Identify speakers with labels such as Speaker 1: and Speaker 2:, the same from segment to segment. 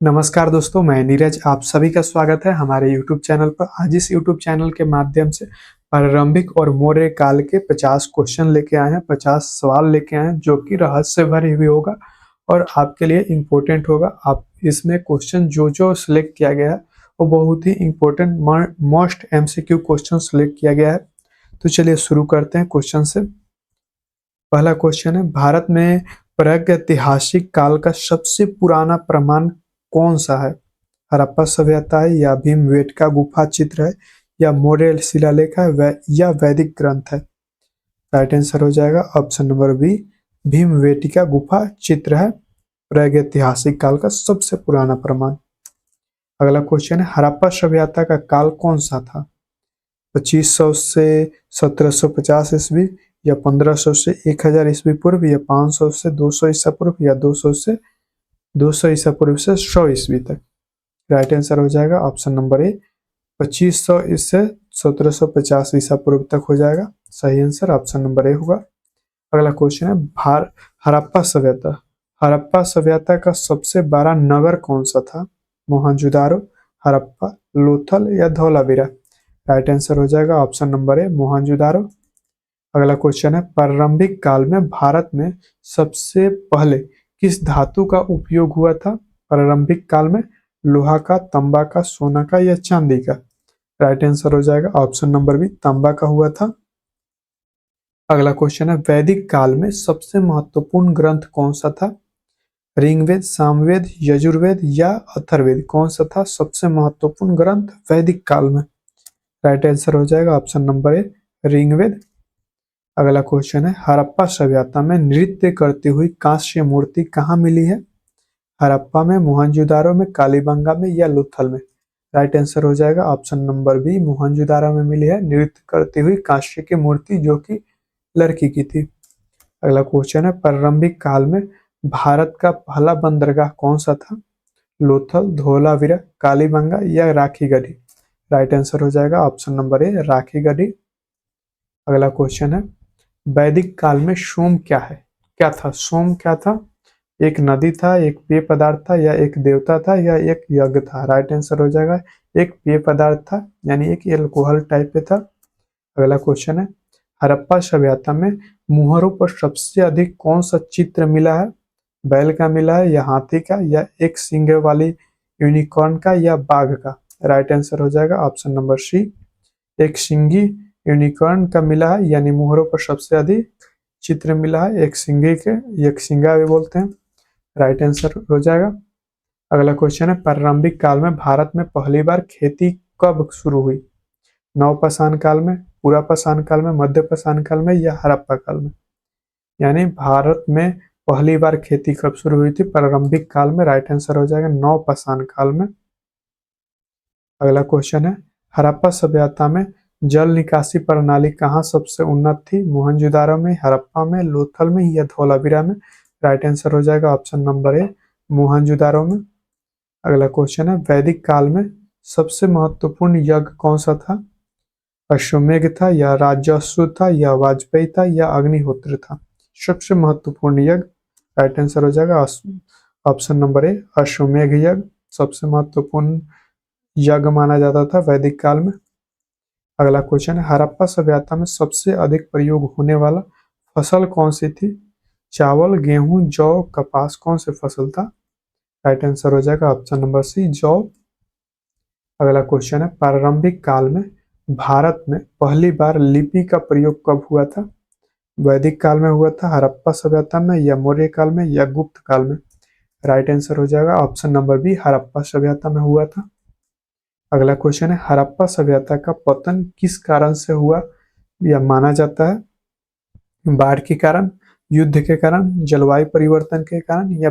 Speaker 1: नमस्कार दोस्तों, मैं नीरज। आप सभी का स्वागत है हमारे YouTube चैनल पर। आज इस YouTube चैनल के माध्यम से प्रारंभिक और मौर्य काल के 50 क्वेश्चन लेके आए हैं, 50 सवाल लेके आए हैं जो कि रहस्य भरे हुए होगा और आपके लिए इम्पोर्टेंट होगा। आप इसमें क्वेश्चन जो जो सिलेक्ट किया गया है वो बहुत ही important most MCQ question select किया गया है। तो चलिए शुरू करते हैं क्वेश्चन से। पहला क्वेश्चन है, भारत में प्रागैतिहासिक काल का सबसे पुराना प्रमाण कौन सा है? हड़प्पा सभ्यता है, या भीमबेटका गुफा चित्र है, या मौर्य शिलालेख है, या वैदिक ग्रंथ है? राइट आंसर हो जाएगा ऑप्शन नंबर बी, भीमबेटका गुफा चित्र है प्रागैतिहासिक काल का सबसे पुराना प्रमाण। अगला क्वेश्चन है, हड़प्पा सभ्यता का काल कौन सा था? 2500 से 1750 ईस्वी, या 1500 से 1000 ईस्वी पूर्व, या 500 से 200 ईसा पूर्व, या 200 ईसा पूर्व से 100 ईस्वी तक? राइट आंसर हो जाएगा ऑप्शन नंबर ए, 2500 से 1750 ईसा पूर्व तक हो जाएगा। सही आंसर ऑप्शन नंबर ए होगा। अगला क्वेश्चन है, हड़प्पा सभ्यता हड़प्पा सभ्यता का सबसे बड़ा नगर कौन सा था? मोहनजोदारो, हड़प्पा, लोथल, या धौलावीरा? राइट आंसर हो जाएगा ऑप्शन नंबर ए, मोहनजोदारो। अगला क्वेश्चन है, प्रारंभिक काल में भारत में सबसे पहले किस धातु का उपयोग हुआ था? प्रारंभिक काल में लोहा का, तांबा का, सोना का, या चांदी का? राइट आंसर हो जाएगा ऑप्शन नंबर बी, तांबा का हुआ था। अगला क्वेश्चन है, वैदिक काल में सबसे महत्वपूर्ण ग्रंथ कौन सा था? ऋग्वेद, सामवेद, यजुर्वेद, या अथर्ववेद? कौन सा था सबसे महत्वपूर्ण ग्रंथ वैदिक काल में? राइट आंसर हो जाएगा ऑप्शन नंबर ए, ऋग्वेद। अगला क्वेश्चन है, हड़प्पा सभ्यता में नृत्य करती हुई कांस्य मूर्ति कहाँ मिली है? हड़प्पा में, मोहनजोदारो में, कालीबंगा में, या लोथल में? राइट आंसर हो जाएगा ऑप्शन नंबर बी, मोहनजोदारो में मिली है नृत्य करती हुई कांस्य की मूर्ति जो कि लड़की की थी। अगला क्वेश्चन है, प्रारंभिक काल में भारत का पहला बंदरगाह कौन सा था? लोथल, धोलावीरा, कालीबंगा, या राखीगढ़ी? राइट आंसर हो जाएगा ऑप्शन नंबर ए, राखीगढ़ी। अगला क्वेश्चन है, वैदिक काल में सोम क्या था? सोम क्या था? एक नदी था, एक पेय पदार्थ था, या एक देवता था, या एक यज्ञ था? राइट आंसर हो जाएगा एक पेय पदार्थ था, यानी एक एल्कोहल टाइप पे था। अगला क्वेश्चन है, हड़प्पा सभ्यता में मुहरों पर सबसे अधिक कौन सा चित्र मिला है? बैल का मिला है, या हाथी का, या एक सींग वाली यूनिकॉर्न का, या बाघ का? राइट आंसर हो जाएगा ऑप्शन नंबर सी, एक सिंगी यूनिकॉर्न का मिला है, यानी मुहरों पर सबसे अधिक चित्र मिला है एक सिंगे के, एक सिंगा भी बोलते हैं। राइट आंसर हो जाएगा। अगला क्वेश्चन है, प्रारंभिक काल में भारत में पहली बार खेती कब शुरू हुई? नवपाषाण काल में, पुरापाषाण काल में, मध्यपाषाण काल में, या हड़प्पा काल में? यानी भारत में पहली बार खेती कब शुरू हुई थी? प्रारंभिक काल में। राइट आंसर हो जाएगा नवपाषाण काल में। अगला क्वेश्चन है, हड़प्पा सभ्यता में जल निकासी प्रणाली कहाँ सबसे उन्नत थी? मोहनजोदारो में, हड़प्पा में, लोथल में, या धौलावीरा में? राइट आंसर हो जाएगा ऑप्शन नंबर ए, मोहनजोदारो में। अगला क्वेश्चन है, वैदिक काल में सबसे महत्वपूर्ण यज्ञ कौन सा था? अश्वमेध था, या राजस्व था, या वाजपेयी था, या अग्निहोत्र था? सबसे महत्वपूर्ण यज्ञ, राइट आंसर हो जाएगा ऑप्शन नंबर ए, अश्वमेध यज्ञ सबसे महत्वपूर्ण यज्ञ माना जाता था वैदिक काल में। अगला क्वेश्चन है, हड़प्पा सभ्यता में सबसे अधिक प्रयोग होने वाला फसल कौन सी थी? चावल, गेहूं, जौ, कपास? कौन सी फसल था? राइट आंसर हो जाएगा ऑप्शन नंबर सी, जौ। अगला क्वेश्चन है, प्रारंभिक काल में भारत में पहली बार लिपि का प्रयोग कब हुआ था? वैदिक काल में हुआ था, हड़प्पा सभ्यता में, या मौर्य काल में, या गुप्त काल में? राइट आंसर हो जाएगा ऑप्शन नंबर बी, हड़प्पा सभ्यता में हुआ था। अगला क्वेश्चन है, हड़प्पा सभ्यता का पतन किस कारण से हुआ या माना जाता है? बाढ़ के कारण, युद्ध के कारण, जलवायु परिवर्तन के कारण, या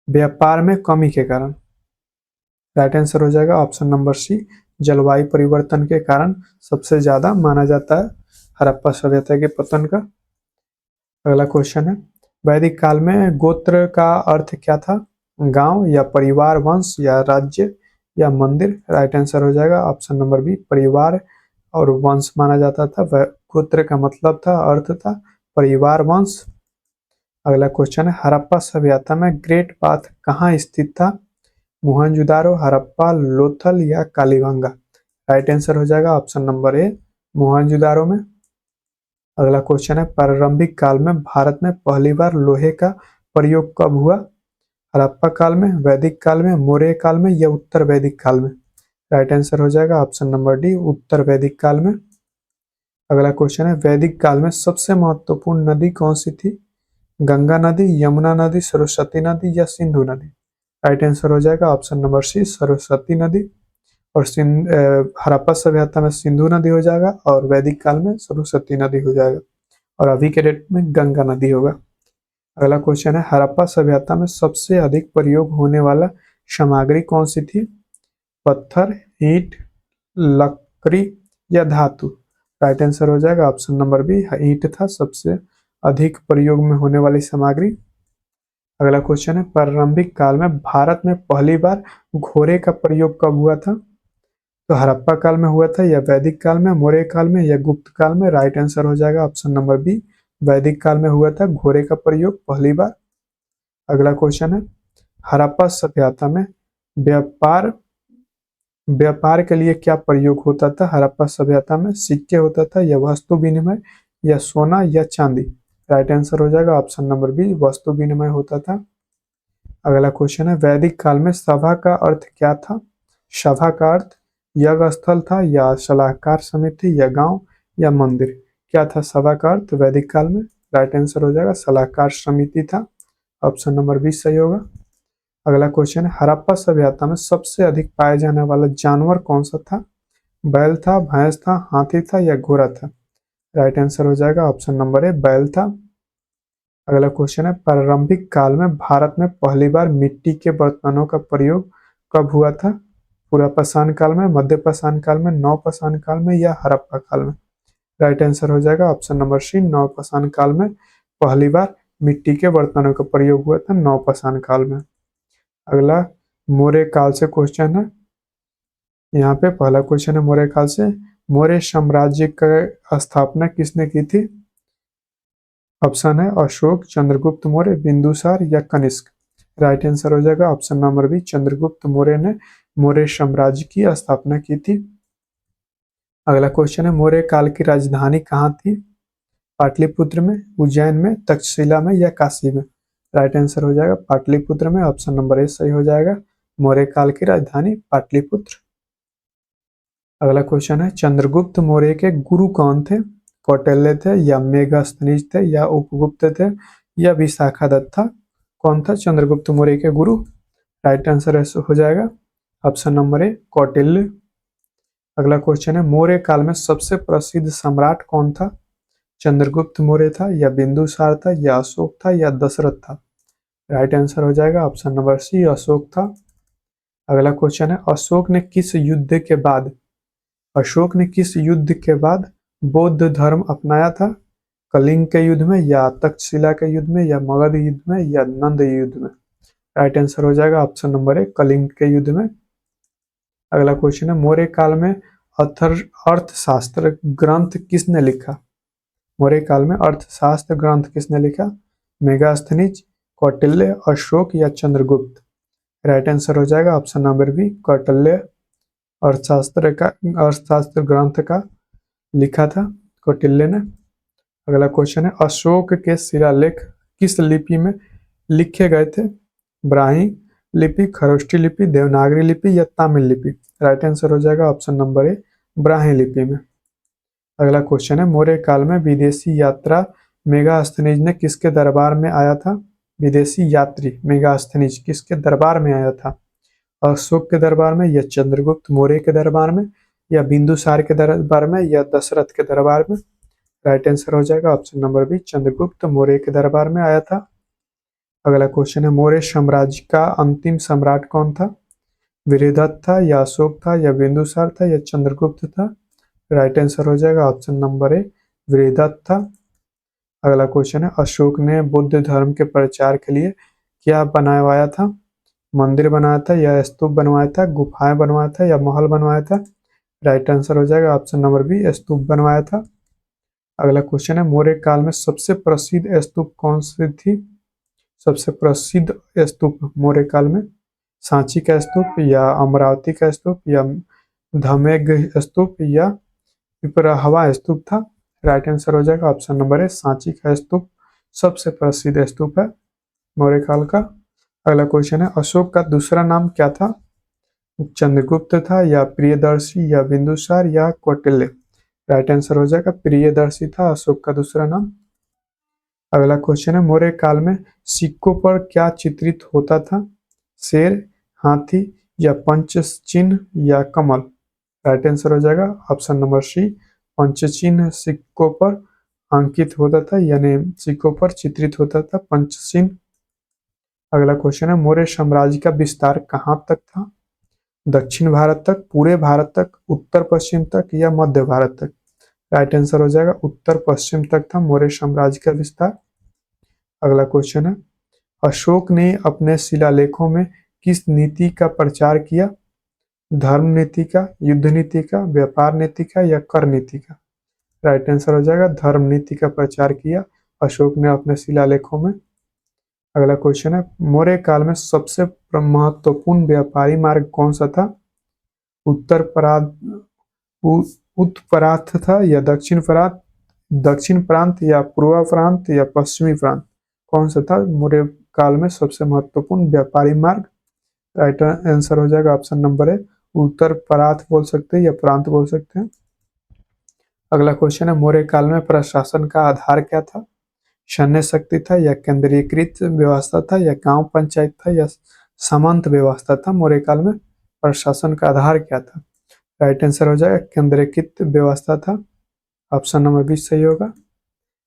Speaker 1: व्यापार में कमी के कारण? राइट आंसर हो जाएगा ऑप्शन नंबर सी, जलवायु परिवर्तन के कारण सबसे ज्यादा माना जाता है हड़प्पा सभ्यता के पतन का। अगला क्वेश्चन है, वैदिक काल में गोत्र का अर्थ क्या था? गांव, या परिवार, वंश, या राज्य, या मंदिर? राइट आंसर हो जाएगा ऑप्शन नंबर बी, परिवार और वंश माना जाता था। गोत्र का मतलब था, अर्थ था परिवार, वंश। अगला क्वेश्चन है हड़प्पा सभ्यता में ग्रेट बाथ कहाँ स्थित था? मोहनजोदारो, हड़प्पा, लोथल या कालीबंगा? राइट आंसर हो जाएगा ऑप्शन नंबर ए, मोहनजोदारो में। अगला क्वेश्चन है प्रारंभिक काल में भारत में पहली बार लोहे का प्रयोग कब हुआ? हड़प्पा काल में, वैदिक काल में, मौर्य काल में या उत्तर वैदिक काल में? राइट आंसर हो जाएगा ऑप्शन नंबर डी, उत्तर वैदिक काल में। अगला क्वेश्चन है वैदिक काल में सबसे महत्वपूर्ण नदी कौन सी थी? गंगा नदी, यमुना नदी, सरस्वती नदी या सिंधु नदी? राइट आंसर हो जाएगा ऑप्शन नंबर सी, सरस्वती नदी। और हड़प्पा सभ्यता में सिंधु नदी हो जाएगा और वैदिक काल में सरस्वती नदी हो जाएगा और अभी के डेट में गंगा नदी होगा। अगला क्वेश्चन है हड़प्पा सभ्यता में सबसे अधिक प्रयोग होने वाला सामग्री कौन सी थी? पत्थर, ईंट, लकड़ी या धातु? राइट आंसर हो जाएगा ऑप्शन नंबर बी, ईंट था सबसे अधिक प्रयोग में होने वाली सामग्री। अगला क्वेश्चन है प्रारंभिक काल में भारत में पहली बार घोड़े का प्रयोग कब हुआ था? तो हड़प्पा काल में हुआ था या वैदिक काल में, मौर्य काल में या गुप्त काल में? राइट आंसर हो जाएगा ऑप्शन नंबर बी, वैदिक काल में हुआ था घोड़े का प्रयोग पहली बार। अगला क्वेश्चन है हड़प्पा सभ्यता में व्यापार व्यापार के लिए क्या प्रयोग होता था? हड़प्पा सभ्यता में सिक्के होता था या वस्तु विनिमय या सोना या चांदी? राइट आंसर हो जाएगा ऑप्शन नंबर बी, वस्तु विनिमय होता था। अगला क्वेश्चन है वैदिक काल में सभा का अर्थ क्या था? सभा का अर्थ यज्ञ स्थल था या सलाहकार समिति या गांव या मंदिर? क्या था सभा का अर्थ वैदिक काल में? राइट आंसर हो जाएगा सलाहकार समिति था, ऑप्शन नंबर बी सही होगा। अगला क्वेश्चन है हड़प्पा सभ्यता में सबसे अधिक पाया जाने वाला जानवर कौन सा था? बैल था, भैंस था, हाथी था या घोड़ा था? राइट आंसर हो जाएगा ऑप्शन नंबर ए, बैल था। अगला क्वेश्चन है प्रारंभिक काल में भारत में पहली बार मिट्टी के बर्तनों का प्रयोग कब हुआ था? पुरापाषाण काल में, मध्यपाषाण काल में, नवपाषाण काल में या हड़प्पा काल में? राइट आंसर हो जाएगा ऑप्शन नंबर सी, नवपाषाण काल में पहली बार मिट्टी के बर्तनों का प्रयोग हुआ था, नवपाषाण काल में। अगला मौर्य काल से क्वेश्चन है, यहाँ पे पहला क्वेश्चन है मौर्य काल से। मौर्य साम्राज्य का स्थापना किसने की थी? ऑप्शन है अशोक, चंद्रगुप्त मौर्य, बिंदुसार या कनिष्क? राइट आंसर हो जाएगा option number B, Chandragupta Maurya ने मौर्य साम्राज्य की स्थापना की थी। अगला क्वेश्चन है मौर्य काल की राजधानी कहाँ थी? पाटलिपुत्र में, उज्जैन में, तक्षशिला में या काशी में? राइट आंसर हो जाएगा पाटलिपुत्र में, ऑप्शन नंबर ए सही हो जाएगा, मौर्य काल की राजधानी पाटलिपुत्र। अगला क्वेश्चन है चंद्रगुप्त मौर्य के गुरु कौन थे? कौटिल्य थे या मेगास्थनीज थे या उपगुप्त थे या विशाखादत्त था? कौन था चंद्रगुप्त मौर्य के गुरु? राइट आंसर हो जाएगा ऑप्शन नंबर ए, कौटिल्य। अगला क्वेश्चन है मौर्य काल में सबसे प्रसिद्ध सम्राट कौन था? चंद्रगुप्त मौर्य था या बिंदुसार था या अशोक था या दशरथ था? राइट आंसर हो जाएगा ऑप्शन नंबर सी, अशोक था। अगला क्वेश्चन है अशोक ने किस युद्ध के बाद बौद्ध धर्म अपनाया था? कलिंग के युद्ध में या तक्षशिला के युद्ध में या मगध युद्ध में या नंद युद्ध में? राइट आंसर हो जाएगा ऑप्शन नंबर ए, कलिंग के युद्ध में। अगला क्वेश्चन है मौर्य काल में अर्थशास्त्र ग्रंथ किसने लिखा? मौर्य काल में अर्थशास्त्र ग्रंथ किसने लिखा? मेगास्थनीज, कौटिल्य, अशोक या चंद्रगुप्त? राइट आंसर हो जाएगा ऑप्शन नंबर बी, कौटिल्य अर्थशास्त्र ग्रंथ का लिखा था कौटिल्य ने। अगला क्वेश्चन है अशोक के शिलालेख किस लिपि में लिखे गए थे? ब्राह्मी लिपि, खरोष्ठी लिपि, देवनागरी लिपि या तमिल लिपि? राइट आंसर हो जाएगा ऑप्शन नंबर ए, ब्राह्मी लिपि में। अगला क्वेश्चन है मौर्य काल में विदेशी यात्रा मेगास्थनीज ने किसके दरबार में आया था? विदेशी यात्री मेगास्थनीज किसके दरबार में आया था? अशोक के दरबार में या चंद्रगुप्त मौर्य के दरबार में या बिंदुसार के दरबार में या दशरथ के दरबार में? राइट आंसर हो जाएगा option number B, Chandragupta Maurya के दरबार में आया था। अगला क्वेश्चन है मौर्य साम्राज्य का अंतिम सम्राट कौन था? वीरदत्त था या अशोक था या बिंदुसार था या चंद्रगुप्त था? राइट आंसर हो जाएगा ऑप्शन नंबर ए, वीरदत्त था। अगला क्वेश्चन है अशोक ने बुद्ध धर्म के प्रचार के लिए क्या बनवाया था? मंदिर बनाया था या स्तूप बनवाया था, गुफाएं बनवाया था या महल बनवाया था? राइट आंसर हो जाएगा ऑप्शन नंबर बी, स्तूप बनवाया था। अगला क्वेश्चन है मौर्य काल में सबसे प्रसिद्ध स्तूप कौन सी थी? सबसे प्रसिद्ध स्तूप मौर्य काल में? सांची का स्तूप या अमरावती का स्तूप या धमेग स्तूप या पिपराहवा स्तूप था? राइट आंसर हो जाएगा ऑप्शन नंबर ए, सांची का स्तूप सबसे प्रसिद्ध स्तूप है मौर्य काल का। अगला क्वेश्चन है, अशोक का दूसरा नाम क्या था? चंद्रगुप्त था या प्रियदर्शी या बिंदुसार या कौटिल्य? राइट आंसर हो जाएगा प्रियदर्शी था अशोक का दूसरा नाम। अगला क्वेश्चन है, मौर्य काल में सिक्कों पर क्या चित्रित होता था? शेर, हाथी या पंच चिन्ह या कमल? राइट आंसर हो जाएगा ऑप्शन नंबर सी, पंच चिन्ह सिक्कों पर अंकित होता था, यानी सिक्कों पर चित्रित होता था पंच चिन्ह। अगला क्वेश्चन है, मौर्य साम्राज्य का विस्तार कहाँ तक था? दक्षिण भारत तक, पूरे भारत तक, उत्तर पश्चिम तक या मध्य भारत तक? राइट आंसर हो जाएगा उत्तर पश्चिम तक था मौर्य साम्राज्य का विस्तार। अगला क्वेश्चन है, अशोक ने अपने शिलालेखों में किस नीति का प्रचार किया? धर्म नीति का, युद्ध नीति का, व्यापार नीति का या कर नीति का? राइट आंसर हो जाएगा धर्म नीति का प्रचार किया अशोक ने अपने शिलालेखों में। अगला क्वेश्चन है, मौर्य काल में सबसे महत्वपूर्ण व्यापारी मार्ग कौन सा था? उत्तर परात उत्तरार्थ था या दक्षिण प्रांत या पूर्व प्रांत या पश्चिमी प्रांत? कौन सा था मौर्य काल में सबसे महत्वपूर्ण व्यापारी मार्ग? राइट आंसर हो जाएगा ऑप्शन नंबर ए, उत्तर परात बोल सकते हैं या प्रांत बोल सकते हैं। अगला क्वेश्चन है, मौर्य काल में प्रशासन का आधार क्या था? सैन्य शक्ति था या केंद्रीकृत व्यवस्था था या गांव पंचायत था या सामंत व्यवस्था था? मौर्य काल में प्रशासन का आधार क्या था? राइट आंसर हो जाएगा केंद्रीकृत व्यवस्था था, ऑप्शन नंबर बी सही होगा।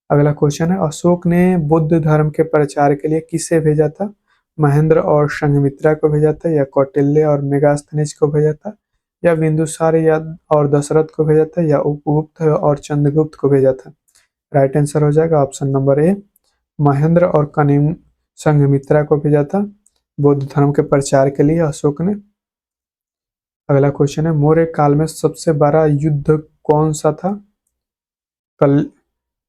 Speaker 1: अगला क्वेश्चन है, अशोक ने बुद्ध धर्म के प्रचार के लिए किसे भेजा था? महेंद्र और संघमित्रा को भेजा था या कौटिल्य और मेगास्थनीज को भेजा था या बिंदुसार या और दशरथ को भेजा था या उपगुप्त और चंद्रगुप्त को भेजा था? राइट आंसर हो जाएगा ऑप्शन नंबर ए, महेंद्र और संघमित्रा को भेजा था बौद्ध धर्म के प्रचार के लिए अशोक ने। अगला क्वेश्चन है, मौर्य काल में सबसे बड़ा युद्ध कौन सा था?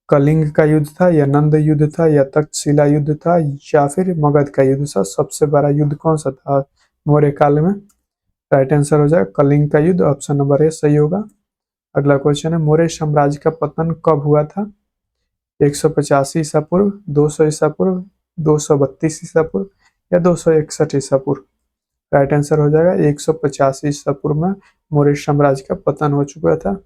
Speaker 1: कलिंग का युद्ध था या नंद युद्ध था या तक्षशिला युद्ध था या फिर मगध का युद्ध था? सबसे बड़ा युद्ध कौन सा था मौर्य काल में? राइट आंसर हो जाएगा कलिंग का युद्ध, ऑप्शन नंबर ए सही होगा। अगला क्वेश्चन है, मौर्य साम्राज्य का पतन कब हुआ था? 185 ईसा पूर्व, 200 ईसा पूर्व, 232 ईसा पूर्व या 261 ईसा पूर्व? राइट आंसर हो जाएगा 185 ईसा पूर्व में मौर्य साम्राज्य का पतन हो चुका था।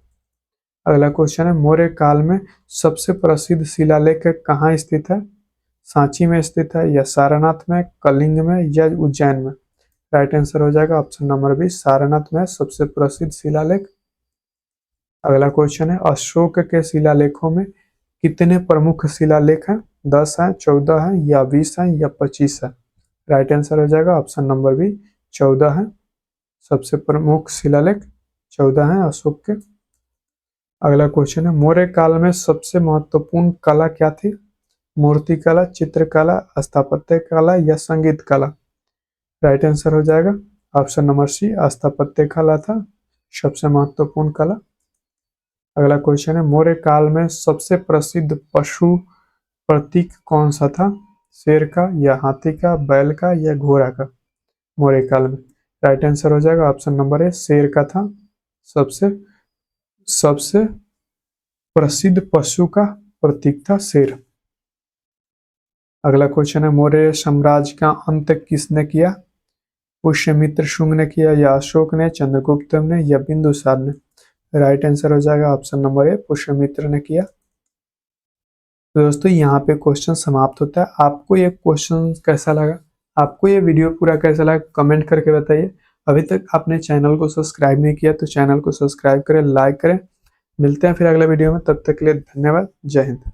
Speaker 1: अगला क्वेश्चन है, मौर्य काल में सबसे प्रसिद्ध शिलालेख कहाँ स्थित है? सांची में स्थित है या सारनाथ में, कलिंग में या उज्जैन में? राइट आंसर हो जाएगा ऑप्शन नंबर बी, सारनाथ में सबसे प्रसिद्ध शिलालेख। अगला क्वेश्चन है, अशोक के शिलालेखों में कितने प्रमुख शिलालेख हैं? 10 हैं, 14 हैं या 20 हैं या 25 है? राइट आंसर हो जाएगा ऑप्शन नंबर बी, 14 है। सबसे प्रमुख शिलालेख 14 हैं अशोक के। अगला क्वेश्चन है, मौर्य काल में सबसे महत्वपूर्ण कला क्या थी? मूर्ति कला, चित्रकला, स्थापत्य कला या संगीत कला? राइट आंसर हो जाएगा ऑप्शन नंबर सी, स्थापत्य कला था सबसे महत्वपूर्ण कला। अगला क्वेश्चन है, मौर्य काल में सबसे प्रसिद्ध पशु प्रतीक कौन सा था? शेर का या हाथी का, बैल का या घोड़ा का? मौर्य काल में राइट आंसर हो जाएगा ऑप्शन नंबर ए, शेर का था सबसे प्रसिद्ध पशु का प्रतीक था शेर। अगला क्वेश्चन है, मौर्य साम्राज्य का अंत किसने किया? पुष्यमित्र शुंग ने किया या अशोक ने, चंद्रगुप्त ने या बिंदुसार ने? राइट आंसर हो जाएगा ऑप्शन नंबर ए, पुष्यमित्र ने किया। तो दोस्तों यहाँ पे क्वेश्चन समाप्त होता है। आपको ये क्वेश्चन कैसा लगा, आपको ये वीडियो पूरा कैसा लगा कमेंट करके बताइए। अभी तक आपने चैनल को सब्सक्राइब नहीं किया तो चैनल को सब्सक्राइब करें, लाइक करें। मिलते हैं फिर अगले वीडियो में, तब तक के लिए धन्यवाद, जय हिंद।